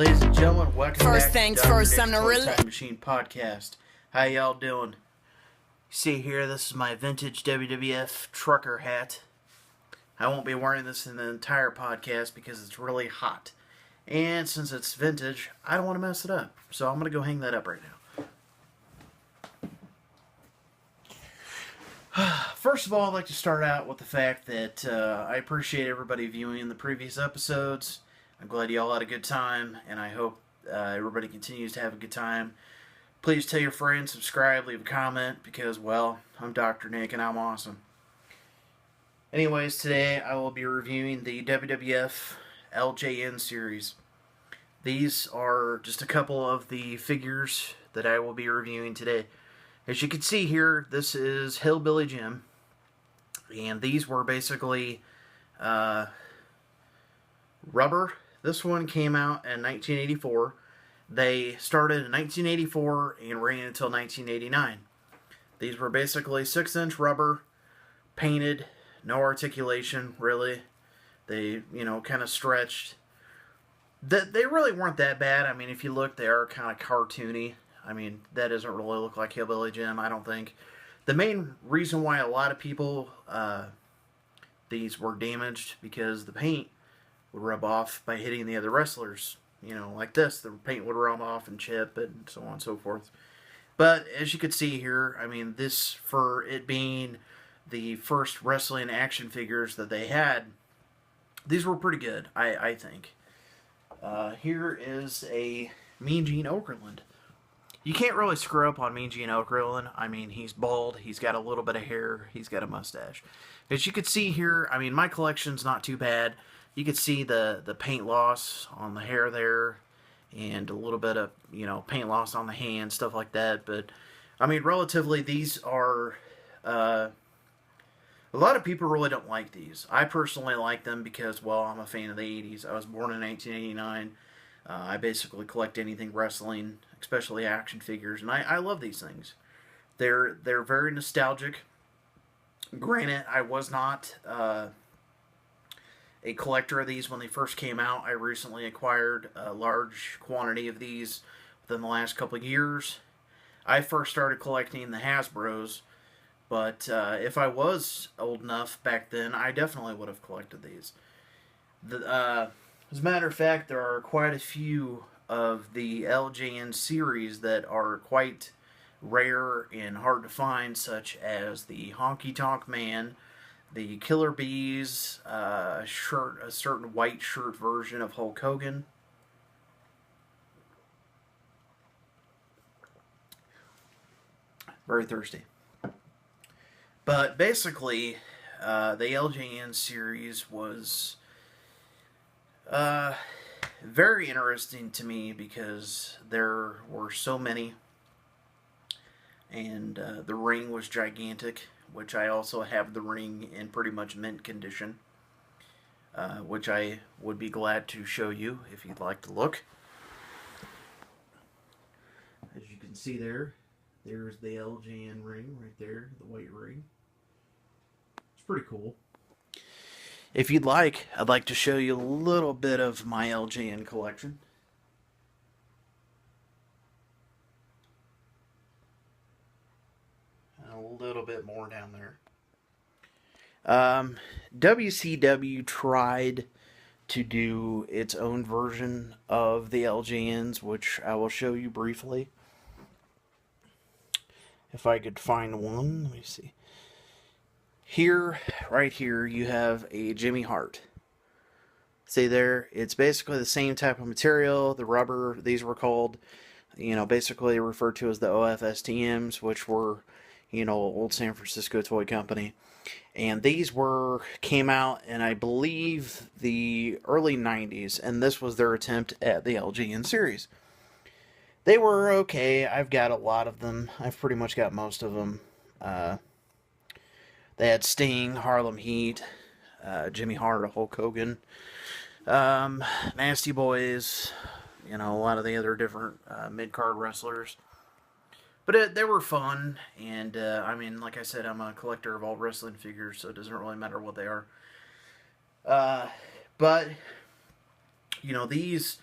Ladies and gentlemen, welcome First back things to Dr. first, Nick's I'm the Toy real- Time Machine podcast. How y'all doing? See here, this is my vintage WWF trucker hat. I won't be wearing this in the entire podcast because it's really hot. And since it's vintage, I don't want to mess it up. So I'm going to go hang that up right now. First of all, I'd like to start out with the fact that I appreciate everybody viewing the previous episodes. I'm glad you all had a good time, and I hope everybody continues to have a good time. Please tell your friends, subscribe, leave a comment, because, well, I'm Dr. Nick, and I'm awesome. Anyways, today I will be reviewing the WWF LJN series. These are just a couple of the figures that I will be reviewing today. As you can see here, this is Hillbilly Jim, and these were basically rubber. This one came out in 1984. They started in 1984 and ran until 1989. These were basically 6-inch rubber, painted, no articulation, really. They, kind of stretched. They really weren't that bad. I mean, if you look, they are kind of cartoony. I mean, that doesn't really look like Hillbilly Jim, I don't think. The main reason why a lot of people, these were damaged, because the paint would rub off by hitting the other wrestlers. Like this, the paint would rub off and chip and so on and so forth. But as you can see here, I mean, this, for it being the first wrestling action figures that they had, these were pretty good, I think. Here is a Mean Gene Okerlund. You can't really screw up on Mean Gene Okerlund. I mean, he's bald, he's got a little bit of hair, he's got a mustache. As you can see here, I mean, my collection's not too bad. You can see the paint loss on the hair there, and a little bit of, paint loss on the hand, stuff like that. But, I mean, relatively, these are, a lot of people really don't like these. I personally like them because, well, I'm a fan of the 80s. I was born in 1989. I basically collect anything wrestling, especially action figures, and I love these things. They're very nostalgic. Granted, I was not a collector of these when they first came out. I recently acquired a large quantity of these within the last couple of years. I first started collecting the Hasbros, but if I was old enough back then, I definitely would have collected these. As a matter of fact, there are quite a few of the LJN series that are quite rare and hard to find, such as the Honky Tonk Man, the Killer Bees, a certain white shirt version of Hulk Hogan. Very thirsty. But basically, the LJN series was very interesting to me because there were so many, and the ring was gigantic, which I also have the ring in pretty much mint condition, which I would be glad to show you if you'd like to look. As you can see there's the LJN ring right there, the white ring. It's pretty cool. If you'd like, I'd like to show you a little bit of my LJN collection. A little bit more down there. WCW tried to do its own version of the LJNs, which I will show you briefly. If I could find one, let me see. Here, right here, you have a Jimmy Hart. See there, it's basically the same type of material, the rubber. These were called, basically referred to as the OFSTMs, which were, old San Francisco Toy Company. And these came out in, I believe, the early 90s, and this was their attempt at the LJN series. They were okay. I've got a lot of them. I've pretty much got most of them. They had Sting, Harlem Heat, Jimmy Hart, Hulk Hogan, Nasty Boys, a lot of the other different mid-card wrestlers. But they were fun, and I mean, like I said, I'm a collector of all wrestling figures, so it doesn't really matter what they are. But, these,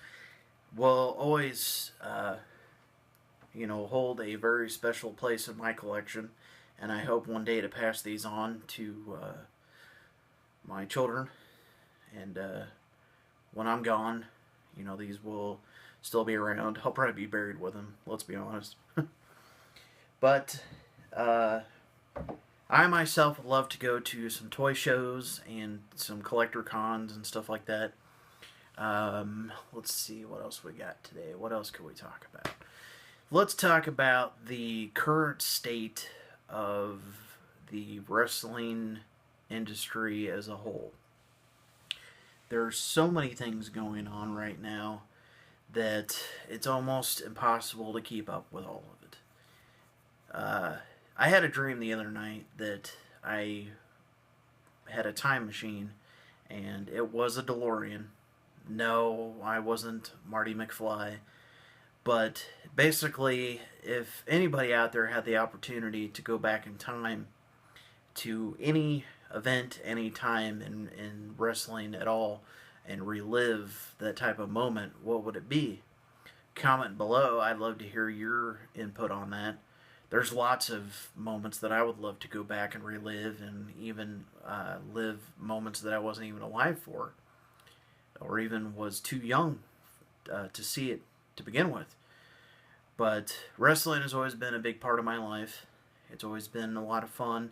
will always, hold a very special place in my collection. And I hope one day to pass these on to my children. And when I'm gone, these will still be around. I'll probably be buried with them, let's be honest. But I myself would love to go to some toy shows and some collector cons and stuff like that. Let's see what else we got today. What else could we talk about? Let's talk about the current state of the wrestling industry as a whole. There's so many things going on right now that it's almost impossible to keep up with all of it. I had a dream the other night that I had a time machine, and it was a DeLorean. No, I wasn't Marty McFly. But basically, if anybody out there had the opportunity to go back in time to any event, any time in wrestling at all, and relive that type of moment, what would it be? Comment below. I'd love to hear your input on that. There's lots of moments that I would love to go back and relive, and even live moments that I wasn't even alive for, or even was too young to see it to begin with. But wrestling has always been a big part of my life. It's always been a lot of fun.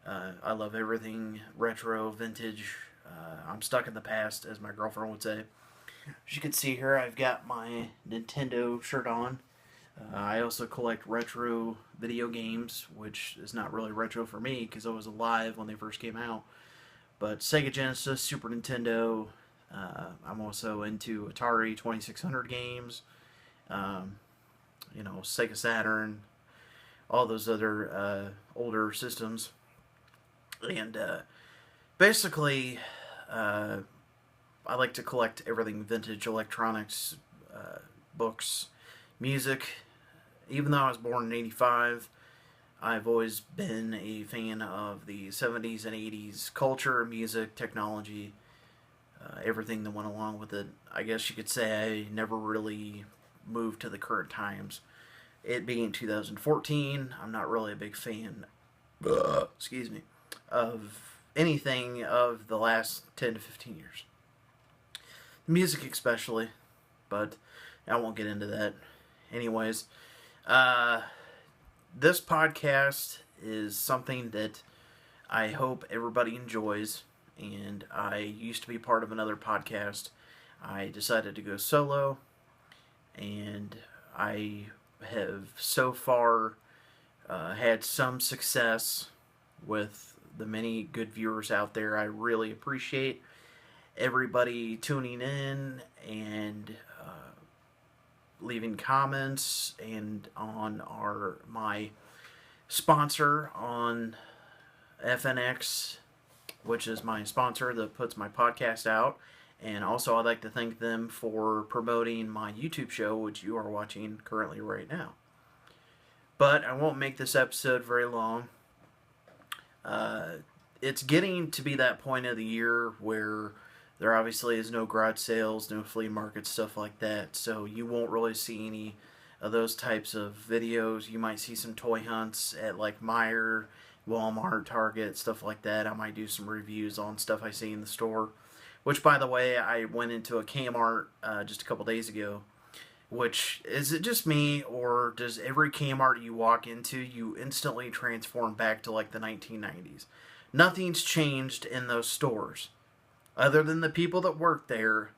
I love everything retro, vintage. I'm stuck in the past, as my girlfriend would say. As you can see here, I've got my Nintendo shirt on. I also collect retro video games, which is not really retro for me because I was alive when they first came out. But Sega Genesis, Super Nintendo. I'm also into Atari 2600 games. Sega Saturn, all those other older systems. And basically, I like to collect everything vintage, electronics, books, music. Even though I was born in 85, I've always been a fan of the 70s and 80s culture, music, technology, everything that went along with it. I guess you could say I never really moved to the current times. It being 2014, I'm not really a big fan, excuse me, of anything of the last 10 to 15 years. Music especially, but I won't get into that. Anyways, this podcast is something that I hope everybody enjoys, and I used to be part of another podcast. I decided to go solo, and I have so far had some success with the many good viewers out there. I really appreciate everybody tuning in and leaving comments, and on my sponsor on FNX, which is my sponsor that puts my podcast out. And also I'd like to thank them for promoting my YouTube show, which you are watching currently right now. But I won't make this episode very long. It's getting to be that point of the year where there obviously is no garage sales, no flea markets, stuff like that. So you won't really see any of those types of videos. You might see some toy hunts at like Meijer, Walmart, Target, stuff like that. I might do some reviews on stuff I see in the store. Which, by the way, I went into a Kmart just a couple days ago. Which, is it just me, or does every Kmart you walk into, you instantly transform back to like the 1990s? Nothing's changed in those stores. Other than the people that work there,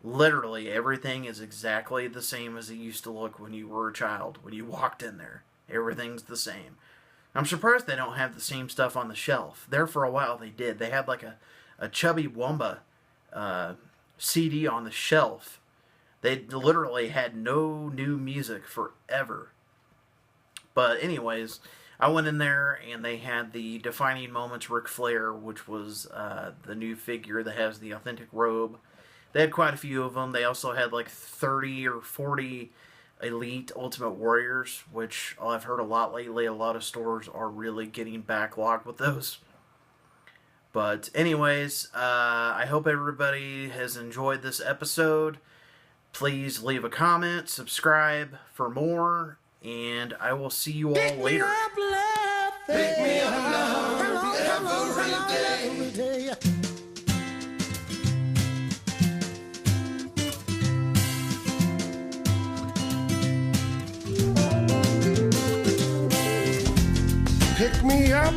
literally everything is exactly the same as it used to look when you were a child, when you walked in there. Everything's the same. I'm surprised they don't have the same stuff on the shelf. There for a while they did. They had like a Chubby Wumba CD on the shelf. They literally had no new music forever. But anyways, I went in there and they had the Defining Moments Ric Flair, which was the new figure that has the authentic robe. They had quite a few of them. They also had like 30 or 40 Elite Ultimate Warriors, which I've heard a lot lately. A lot of stores are really getting backlogged with those. But anyways, I hope everybody has enjoyed this episode. Please leave a comment, subscribe for more, and I will see you all later. Pick me up, love, every day. Pick me up.